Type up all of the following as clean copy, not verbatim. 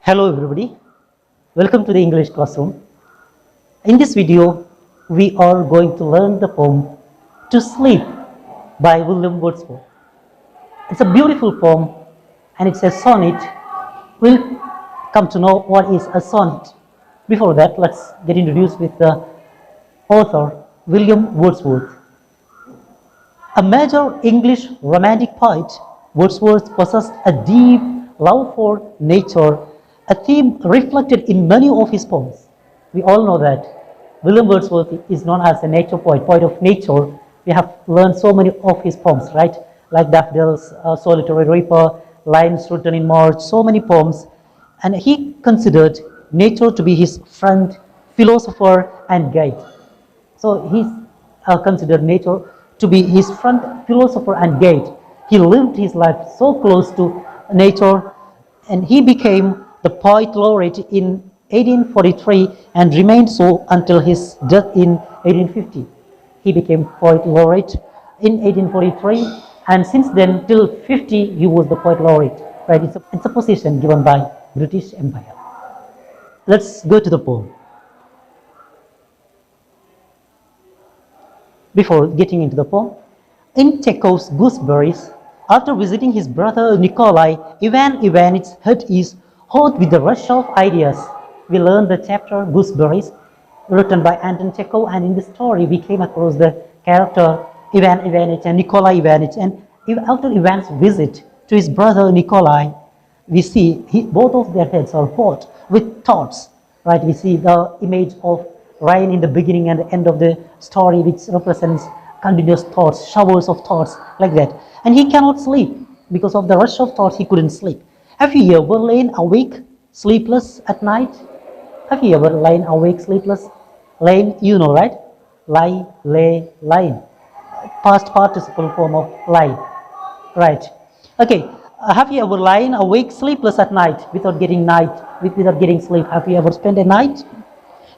Hello everybody, welcome to the English classroom. In this video, we are going to learn the poem To Sleep by William Wordsworth. It's a beautiful poem and it's a sonnet. We'll come to know what is a sonnet. Before that, let's get introduced with the author, William Wordsworth. A major English romantic poet, Wordsworth possessed a deep love for nature, a theme reflected in many of his poems. We all know that William Wordsworth is known as a nature poet, poet of nature. We have learned so many of his poems, right? Like Daffodils, Solitary Reaper, Lines Written in March, so many poems. And he considered nature to be his friend, philosopher, and guide. So he considered nature to be his friend, philosopher, and guide. He lived his life so close to nature, and he became the poet laureate in 1843 and remained so until his death in 1850. He became poet laureate in 1843, and since then till 50 he was the poet laureate. Right? It's a position given by British Empire. Let's go to the poem. Before getting into the poem, in Chekhov's Gooseberries, after visiting his brother Nikolai, Ivan Ivanitch's head is hot with the rush of ideas. We learned the chapter Gooseberries, written by Anton Chekhov, and in the story we came across the character Ivan Ivanitch and Nikolai Ivanitch. And after Ivan's visit to his brother Nikolai, we see both of their heads are hot with thoughts. Right? We see the image of rain in the beginning and the end of the story, which represents continuous thoughts, showers of thoughts, like that. And he cannot sleep because of the rush of thoughts. He couldn't sleep. Have you ever lain awake, sleepless at night? Have you ever lain awake, sleepless? Lain, you know, right? Lie, lay, lying. Past participle form of lie. Right. Okay. Have you ever lain awake, sleepless at night without getting sleep? Have you ever spent a night?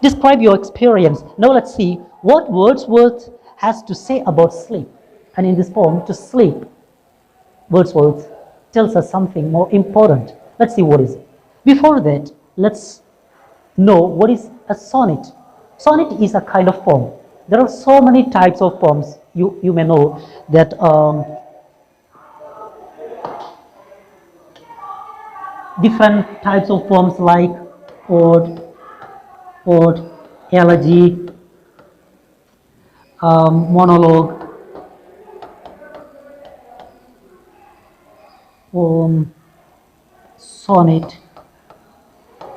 Describe your experience. Now let's see what Wordsworth has to say about sleep. And in this poem, To Sleep, Wordsworth tells us something more important. Let's see what is it. Before that, let's know what is a sonnet. Sonnet is a kind of poem. There are so many types of poems. You may know that different types of poems like ode, elegy, monologue, sonnet,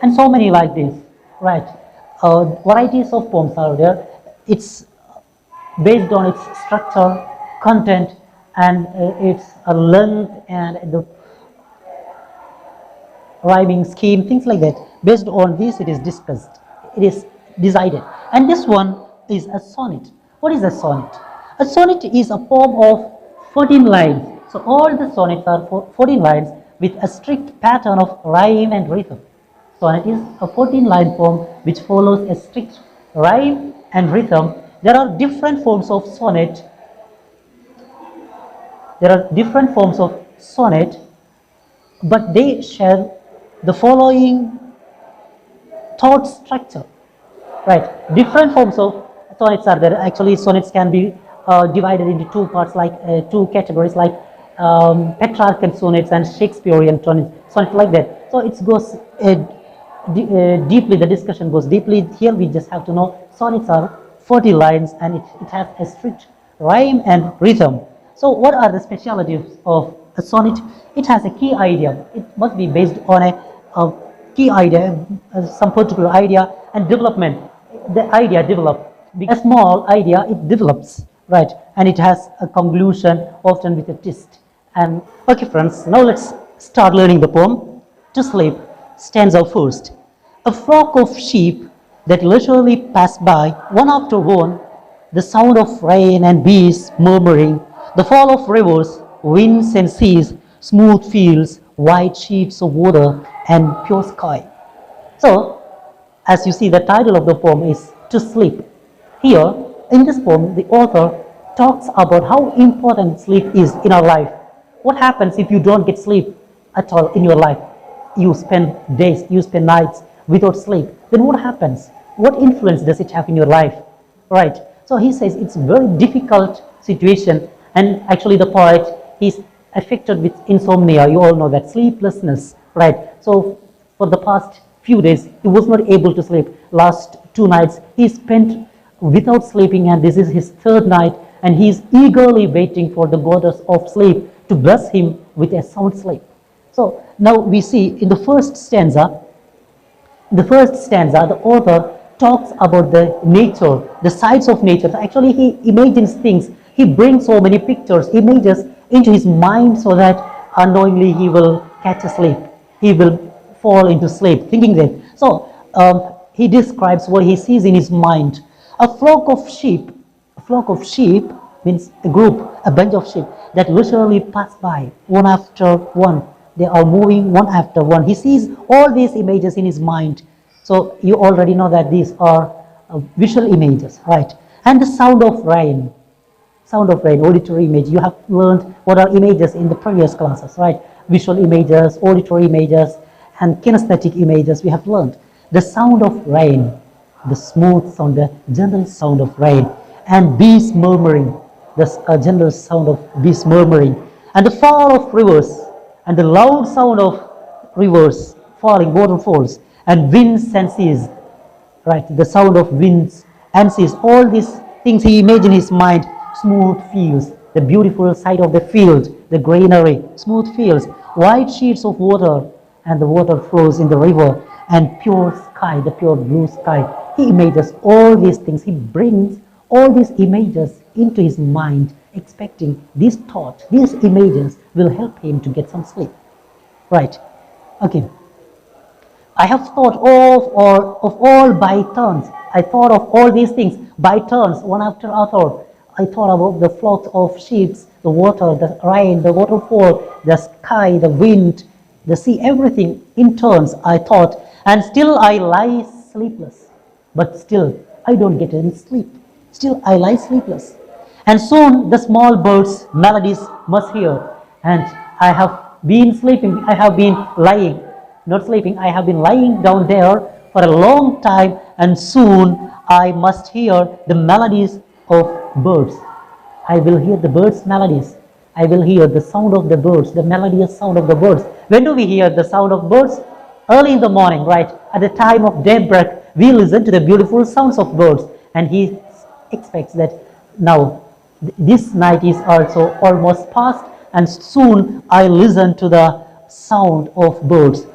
and so many like this, right? Varieties of poems are there. It's based on its structure, content, and its length and the rhyming scheme, things like that. Based on this, it is discussed. It is decided. And this one is a sonnet. What is a sonnet? A sonnet is a poem of 14 lines. So all the sonnets are 14 lines with a strict pattern of rhyme and rhythm. Sonnet is a 14-line poem which follows a strict rhyme and rhythm. There are different forms of sonnet. But they share the following thought structure. Right? Different forms of sonnets are there. Actually, sonnets can be divided into two parts, like two categories, like Petrarchan sonnets and Shakespearean sonnets, like that. So it goes deeply, the discussion goes deeply. Here we just have to know sonnets are 40 lines and it has a strict rhyme and rhythm. So what are the specialities of a sonnet? It has a key idea. It must be based on a key idea, some particular idea, and development. The idea develops. A small idea, it develops, right? And it has a conclusion, often with a twist. And okay, friends, now let's start learning the poem. To Sleep, stanza first. A flock of sheep that leisurely pass by, one after one, the sound of rain and bees murmuring, the fall of rivers, winds and seas, smooth fields, white sheets of water, and pure sky. So, as you see, the title of the poem is To Sleep. Here, in this poem, the author talks about how important sleep is in our life. What happens if you don't get sleep at all in your life? you spend days, you spend nights without sleep, then what happens? What influence does it have in your life? Right. So he says it's a very difficult situation, and actually the poet, he's affected with insomnia. You all know that, sleeplessness, right? So for the past few days, he was not able to sleep. Last 2 nights, he spent without sleeping, and this is his third night, and he's eagerly waiting for the goddess of sleep to bless him with a sound sleep. So now we see in the first stanza, the author talks about the nature, the sides of nature. Actually, he imagines things. He brings so many pictures, images into his mind so that unknowingly he will catch a sleep. He will fall into sleep, thinking that. So he describes what he sees in his mind. A flock of sheep means a group, a bunch of sheep that literally pass by one after one. They are moving one after one. He sees all these images in his mind. So you already know that these are visual images, right? And the sound of rain, auditory image. You have learned what are images in the previous classes, right? Visual images, auditory images, and kinesthetic images we have learned. The sound of rain, the smooth sound, the gentle sound of rain, and bees murmuring, the gentle sound of bees murmuring, and the fall of rivers, and the loud sound of rivers falling, waterfalls, and winds and seas, right? The sound of winds and seas, all these things he imagined in his mind. Smooth fields, the beautiful sight of the field, the greenery, smooth fields, white sheets of water, and the water flows in the river, and pure sky, the pure blue sky. He imagines all these things. He brings all these images into his mind, expecting these thoughts, these images will help him to get some sleep. Right. Okay. I have thought of all by turns. I thought of all these things by turns, one after other. I thought about the flocks of sheep, the water, the rain, the waterfall, the sky, the wind, the sea, everything in turns I thought. And still I lie sleepless. But still I don't get any sleep. Still I lie sleepless. And soon the small birds' melodies must hear. And I have been sleeping, I have been lying, not sleeping, I have been lying down there for a long time, and soon I must hear the melodies of birds. I will hear the birds' melodies. I will hear the sound of the birds, the melodious sound of the birds. When do we hear the sound of birds? Early in the morning, right? At the time of daybreak, we listen to the beautiful sounds of birds. And he expects that now this night is also almost past, and soon I listen to the sound of birds.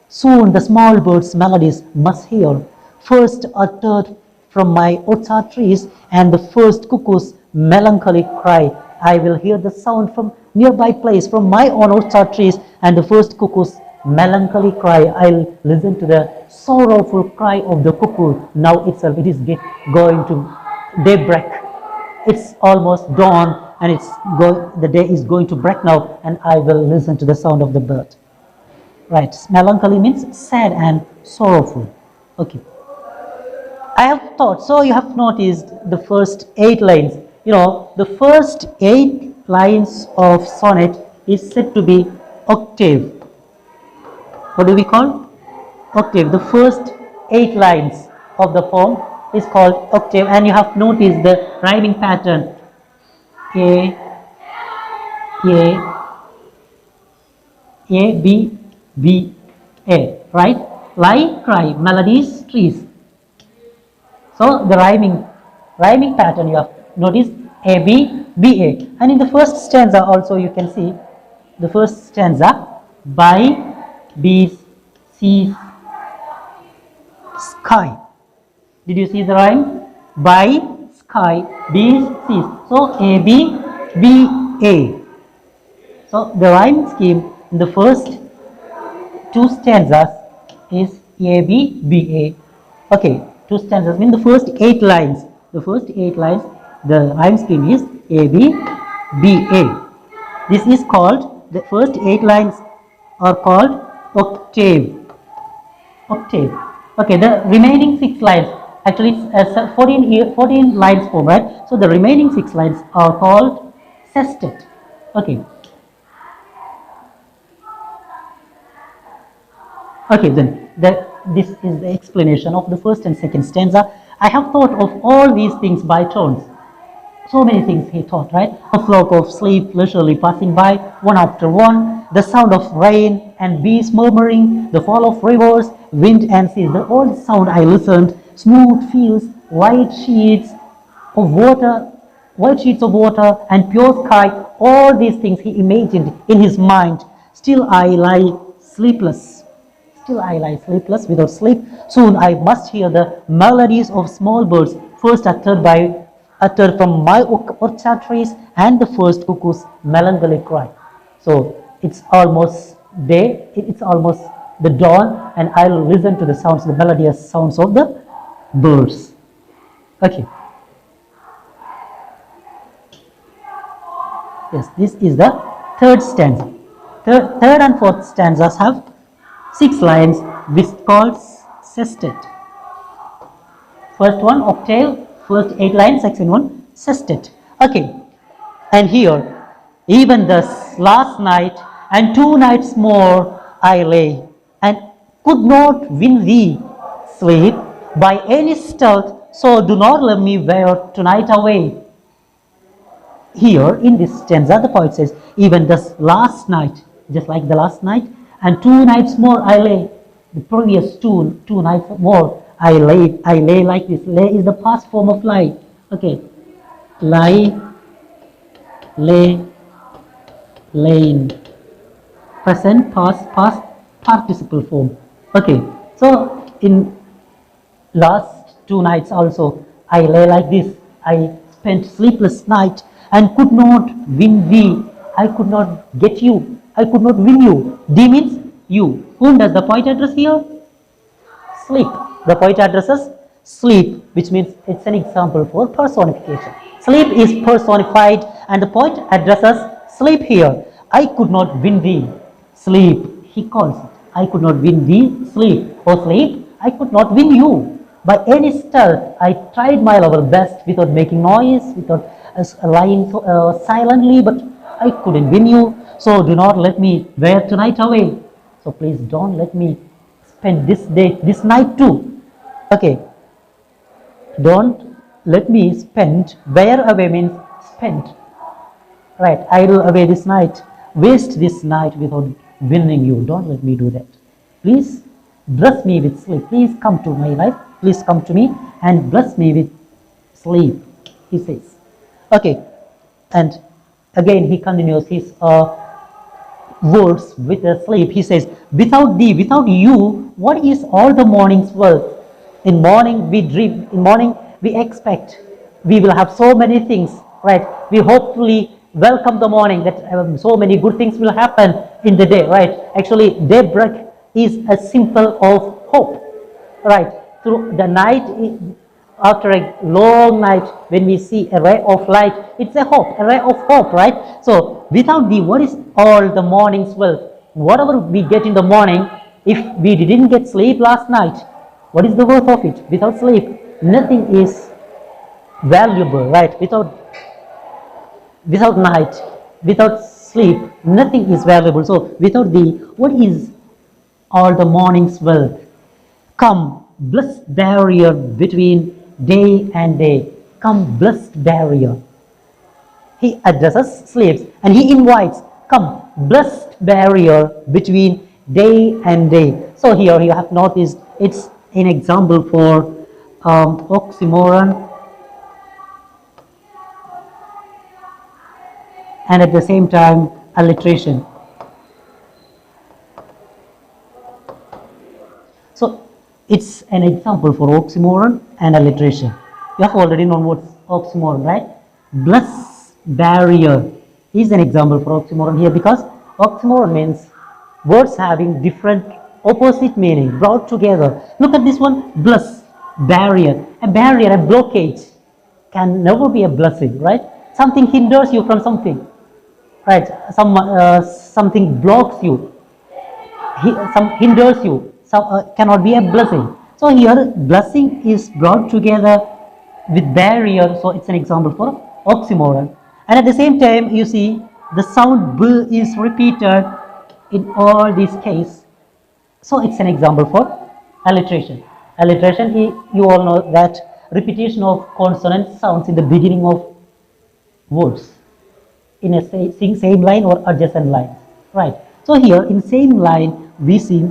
Soon the small birds' melodies must hear, first uttered from my orchard trees, and the first cuckoo's melancholy cry. I will hear the sound from nearby place, from my own orchard trees, and the first cuckoo's melancholy cry. I'll listen to the sorrowful cry of the cuckoo. Now itself it is going to daybreak. It's almost dawn, and the day is going to break now, and I will listen to the sound of the bird. Right, melancholy means sad and sorrowful. Okay. I have thought, so you have noticed the first 8 lines. You know, the first 8 lines of sonnet is said to be octave. What do we call? Octave. The first 8 lines of the poem is called octave, and you have noticed the rhyming pattern. A, B, B, A, right? Lie, cry, melodies, trees. So the rhyming pattern you have noticed, A, B, B, A. And in the first stanza also you can see the first stanza, by, bees, seas, sky. Did you see the rhyme? By, sky, bees, seas. So A, B, B, A. So the rhyme scheme in the first 2 stanzas is A, B, B, A. Okay, 2 stanzas mean the first 8 lines. The first 8 lines, the rhyme scheme is A, B, B, A. This is called, the first 8 lines are called octave. Octave. Okay, the remaining 6 lines, actually it's 14 lines form, right? So the remaining 6 lines are called sestet. Okay. Okay, then this is the explanation of the first and second stanza. I have thought of all these things by turns. So many things he thought, right? A flock of sleep leisurely passing by, one after one, the sound of rain and bees murmuring, the fall of rivers, wind and seas. The old sound I listened, smooth fields, of water, white sheets of water and pure sky, all these things he imagined in his mind. Still I lie sleepless. Still I lie sleepless without sleep. Soon I must hear the melodies of small birds, first uttered from my orchard trees, and the first cuckoo's melancholy cry. So it's almost day, it's almost the dawn, and I'll listen to the sounds, the melodious sounds of the birds. Okay. Yes, this is the third stanza. Third and fourth stanzas have 6 lines, which called sestet. First one octave, first 8 lines, second one sestet. Okay, and here, even thus last night and 2 nights more I lay, and could not win thee, sleep, by any stealth, so do not let me wear tonight away. Here in this stanza, the poet says, even this last night, just like the last night, and 2 nights more I lay. The previous two nights more I lay like this. Lay is the past form of lie. Okay, lie, lay, lain. Present, past participle form. Okay, so in last 2 nights also I lay like this. I spent sleepless night and could not win thee. I could not get you. I could not win you. D means you. Whom does the poet address here? Sleep. The poet addresses sleep, which means it's an example for personification. Sleep is personified, and the poet addresses sleep here. I could not win thee. Sleep, he calls it. I could not win thee. Sleep. Oh sleep, I could not win you. By any stealth, I tried my level best without making noise, without lying silently, but I couldn't win you. So do not let me wear tonight away. So please don't let me spend this night too. Okay. Don't let me spend, wear away means spend. Right, idle away this night, waste this night without winning you. Don't let me do that. Please bless me with sleep. Please come to my life. Please come to me and bless me with sleep, he says. Okay, and again he continues his words with sleep. He says, without thee, without you, what is all the morning's worth? In morning we dream, in morning we expect we will have so many things, right? We hopefully welcome the morning that so many good things will happen in the day, right? Actually, daybreak is a symbol of hope, right? Through the night, after a long night, when we see a ray of light, it's a hope, a ray of hope, right? So, without thee, what is all the morning's wealth? Whatever we get in the morning, if we didn't get sleep last night, what is the worth of it? Without sleep, nothing is valuable, right? Without night, without sleep, nothing is valuable. So, without thee, what is all the morning's wealth? Come, blessed barrier between day and day. Come, blessed barrier. He addresses slaves and he invites, come, blessed barrier between day and day. So here you have noticed it's an example for oxymoron and at the same time alliteration. So it's an example for oxymoron and alliteration. You have already known what's oxymoron, right? Bless barrier is an example for oxymoron here because oxymoron means words having different opposite meaning brought together. Look at this one, bless, barrier. A barrier, a blockage can never be a blessing, right? Something hinders you from something, right? Something blocks you, some hinders you, cannot be a blessing. So here blessing is brought together with barrier, so it's an example for oxymoron. And at the same time, you see the sound b is repeated in all these cases. So it's an example for alliteration. Alliteration, you all know that repetition of consonant sounds in the beginning of words in a same line or adjacent line, right? So here in same line we see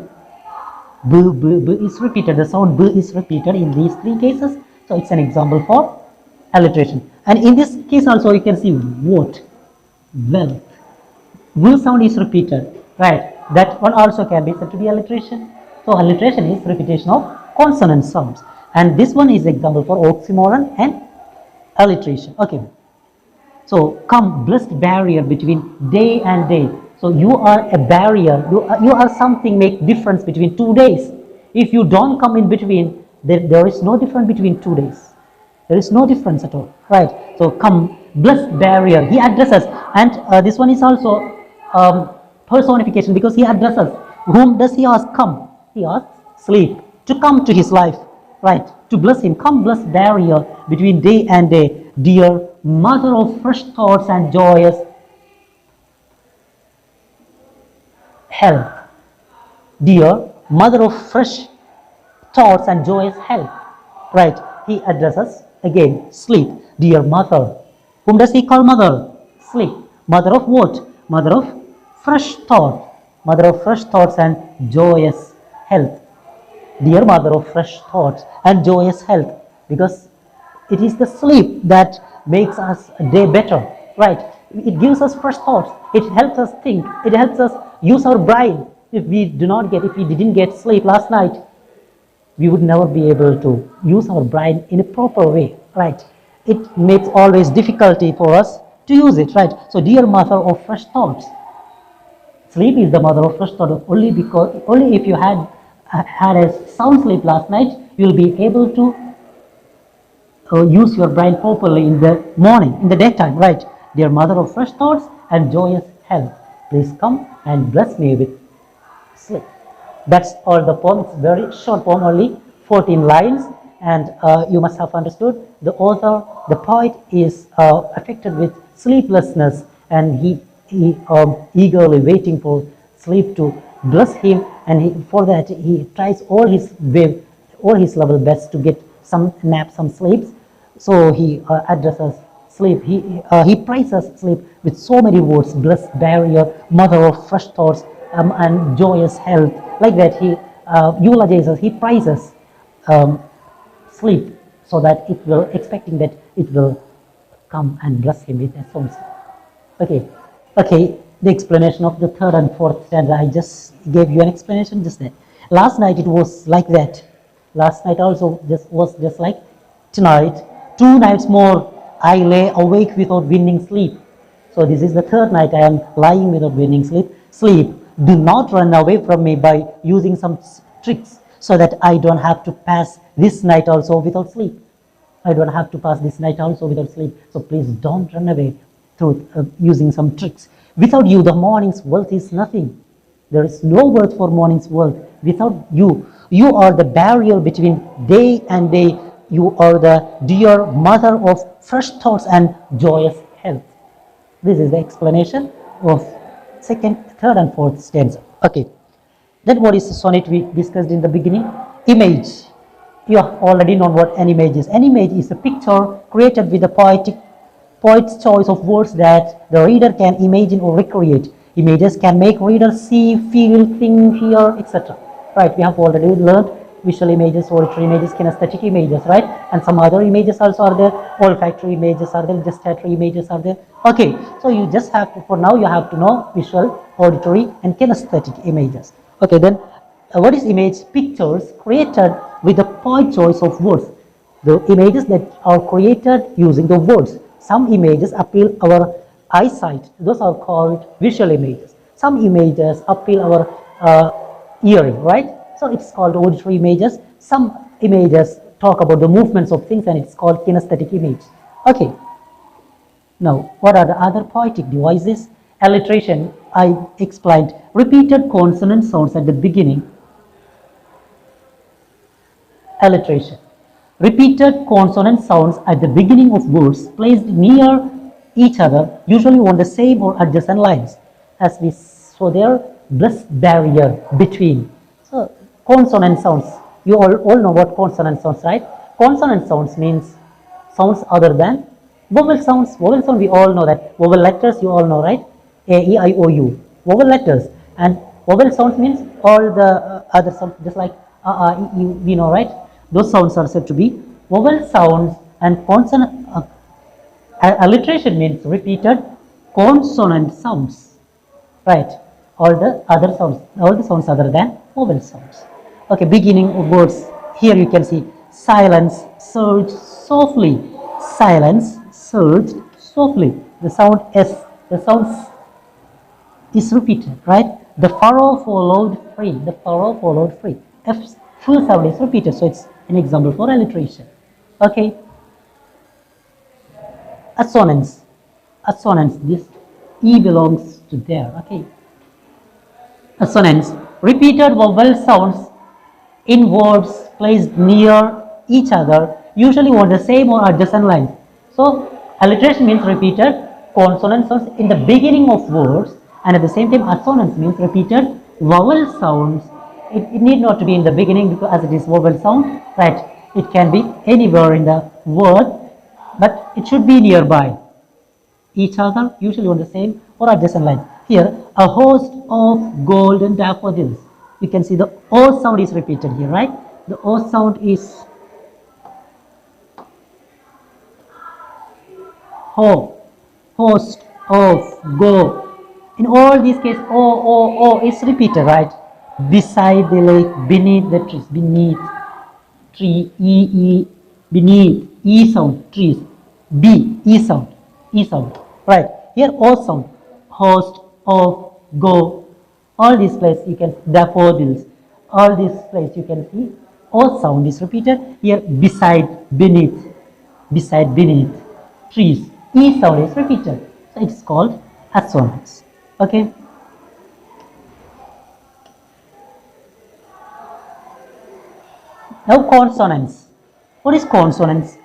b, b, b is repeated, the sound b is repeated in these three cases. So it's an example for alliteration. And in this case also you can see what, wealth, v sound is repeated, right? That one also can be said to be alliteration. So alliteration is repetition of consonant sounds, and this one is example for oxymoron and alliteration. Okay, so come, blessed barrier between day and day. So you are a barrier, you are something make difference between 2 days. If you don't come in between, there is no difference between 2 days. There is no difference at all, right? So come, blessed barrier, he addresses. And this one is also personification, because he addresses. Whom does he ask come? He asks sleep to come to his life, right? To bless him. Come, blessed barrier between day and day, dear mother of fresh thoughts and joyous health. Dear mother of fresh thoughts and joyous health, right? He addresses again sleep, dear mother. Whom does he call mother? Sleep. Mother of what? Mother of fresh thought. Mother of fresh thoughts and joyous health. Dear mother of fresh thoughts and joyous health, because it is the sleep that makes us a day better, right? It gives us fresh thoughts. It helps us think. It helps us use our brain. If we didn't get sleep last night, we would never be able to use our brain in a proper way, right? It makes always difficulty for us to use it, right? So dear mother of fresh thoughts. Sleep is the mother of fresh thoughts. Only if you had a sound sleep last night, you will be able to use your brain properly in the morning, in the daytime, right? Dear mother of fresh thoughts and joyous health, please come and bless me with sleep. That's all the poem. It's a very short poem, only 14 lines, and you must have understood the author, the poet is affected with sleeplessness, and he eagerly waiting for sleep to bless him, and for that he tries all his level best to get some nap, some sleeps. So he addresses sleep. He praises sleep with so many words: blessed barrier, mother of fresh thoughts, and joyous health. Like that, he eulogizes, he praises sleep, so that expecting that it will come and bless him with a sound sleep. Okay. The explanation of the third and fourth stanza, I just gave you an explanation just there. Last night it was like that. Last night also was just like tonight. 2 nights more I lay awake without winning sleep. So this is the third night I am lying without winning sleep. Sleep, do not run away from me by using some tricks, so that I don't have to pass this night also without sleep. I don't have to pass this night also without sleep. So please don't run away through using some tricks. Without you, the morning's wealth is nothing. There is no worth for morning's wealth. Without you, you are the barrier between day and day. You are the dear mother of fresh thoughts and joyous health. This is the explanation of second, third, and fourth stanza. Okay. Then what is the sonnet we discussed in the beginning? Image. You have already known what an image is. An image is a picture created with the poet's choice of words that the reader can imagine or recreate. Images can make readers see, feel, think, hear, etc. Right? We have already learned visual images, auditory images, kinesthetic images, right? And some other images also are there. Olfactory images are there. Gustatory images are there. Okay. So you just have to, for now, you have to know visual, auditory, and kinesthetic images. Okay. Then what is image? Pictures created with the poet choice of words. The images that are created using the words. Some images appeal our eyesight. Those are called visual images. Some images appeal our hearing, right? So it's called auditory images. Some images talk about the movements of things, and it's called kinesthetic image. Okay. Now, what are the other poetic devices? Alliteration, I explained. Repeated consonant sounds at the beginning. Alliteration. Repeated consonant sounds at the beginning of words placed near each other, usually on the same or adjacent lines. As we saw there, blessed barrier between. So consonant sounds. You all know what consonant sounds, right? Consonant sounds means sounds other than vowel sounds. Vowel sound, we all know that. Vowel letters, you all know, right? A, E, I, O, U. Vowel letters. And vowel sounds means all the other sounds, just like we know, right? Those sounds are said to be vowel sounds. And consonant alliteration means repeated consonant sounds, right? All the sounds other than vowel sounds. Okay, beginning of words. Here you can see silence surged softly. Silence surged softly. The sound S, the sound S is repeated, right? The furrow followed free. The furrow followed free. F full sound is repeated, so it's an example for alliteration. Okay. Assonance. Assonance. This E belongs to there. Okay. Assonance. Repeated vowel sounds in words placed near each other, usually on the same or adjacent lines. So, alliteration means repeated consonant sounds in the beginning of words, and at the same time, assonance means repeated vowel sounds. It need not to be in the beginning because as it is vowel sound, right? It can be anywhere in the word, but it should be nearby each other, usually on the same or adjacent lines. Here, a host of golden daffodils. You can see the O sound is repeated here, right? The O sound is ho, host of, go. In all these cases, O is repeated, right? Beside the lake, beneath the trees, beneath, tree, E, beneath, E sound, trees, B, E sound, right? Here, O sound, host of, go. All these places you can, daffodils, all these places you can see, O sound is repeated. Here, beside, beneath, trees, E sound is repeated. So it's called assonance. Okay. Now consonants. What is consonants?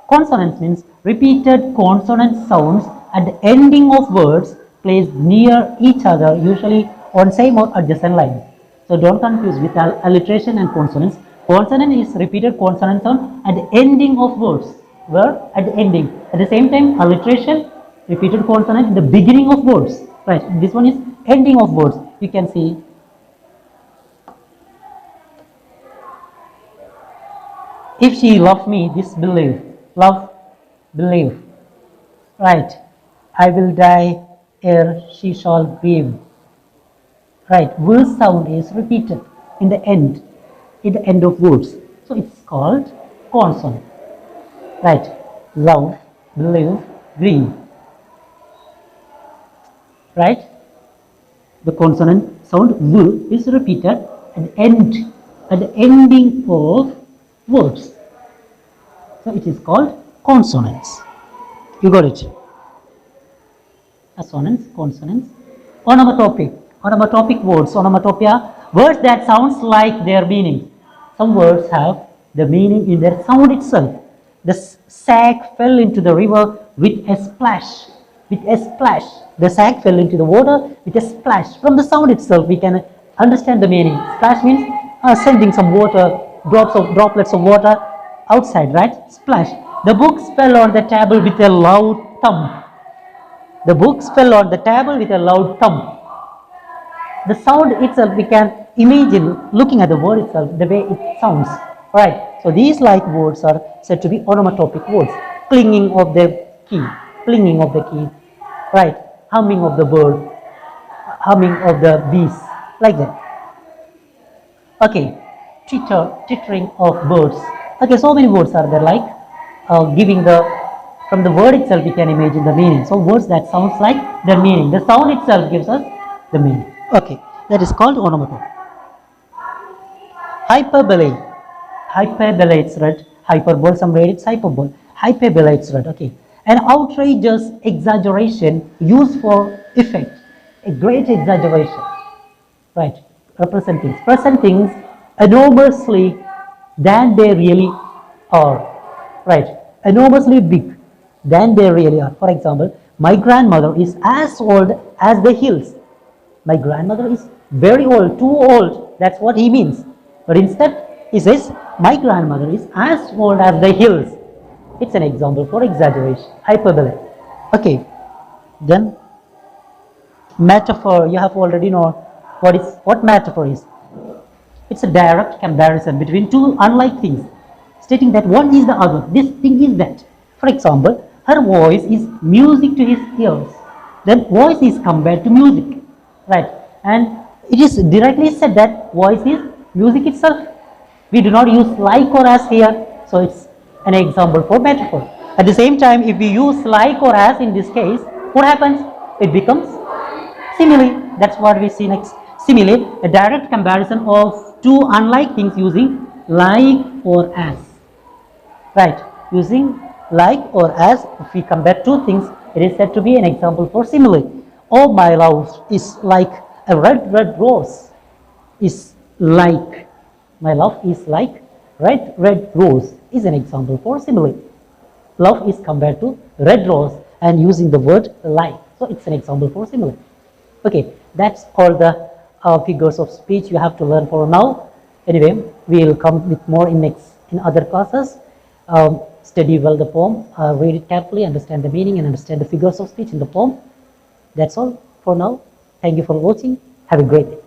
Consonants means repeated consonant sounds at the ending of words placed near each other, usually on same or adjacent lines. So don't confuse with alliteration and consonants. Consonant is repeated consonant sound at the ending of words. Where? At the ending. At the same time, alliteration, repeated consonant in the beginning of words. Right. This one is ending of words. You can see. If she loved me, disbelieve. Love, believe. Right. I will die ere she shall grieve. Right. Verse sound is repeated in the end of words. So it's called consonant. Right. Love, believe, grieve. Right. The consonant sound V is repeated at the ending of words. So it is called consonants. You got it? Assonance, consonants. Onomatopic words. Onomatopoeia, words that sounds like their meaning. Some words have the meaning in their sound itself. The sack fell into the river with a splash. The sack fell into the water with a splash. From the sound itself, we can understand the meaning. Splash means sending some water, droplets of water outside, right? Splash. The books fell on the table with a loud thump. The sound itself, we can imagine looking at the word itself, the way it sounds, right? So these like words are said to be onomatopic words. Clinging of the key, right? Humming of the bird, humming of the bees, like that. Okay, twittering of birds. Okay, so many words are there, like from the word itself we can imagine the meaning. So words that sounds like the meaning. The sound itself gives us the meaning. Okay, that is called onomatopoeia. Hyperbole. Hyperbole, it's read. Hyperbole, some read it's hyperbole. Hyperbole, it's read. Okay. An outrageous exaggeration used for effect. A great exaggeration. Right. Present things enormously than they really are. Right. Enormously big than they really are. For example, my grandmother is as old as the hills. My grandmother is very old, too old. That's what he means. But instead, he says, my grandmother is as old as the hills. It's an example for exaggeration, hyperbole. Okay, then metaphor, you have already known what metaphor is. It's a direct comparison between two unlike things, stating that one is the other, this thing is that. For example, her voice is music to his ears. Then voice is compared to music, right? And it is directly said that voice is music itself. We do not use like or as here, so it's an example for metaphor. At the same time, if we use like or as in this case, what happens? It becomes simile. That's what we see next. Simile, a direct comparison of two unlike things using like or as. Right, using like or as, if we compare two things, it is said to be an example for simile. Oh, my love is like a red, red rose. Is like, my love is like red, red rose is an example for simile. Love is compared to red rose and using the word like. So it's an example for simile. Okay, that's all the figures of speech you have to learn for now. Anyway, we will come with more in other classes. Study well the poem, read it carefully, understand the meaning and understand the figures of speech in the poem. That's all for now. Thank you for watching. Have a great day.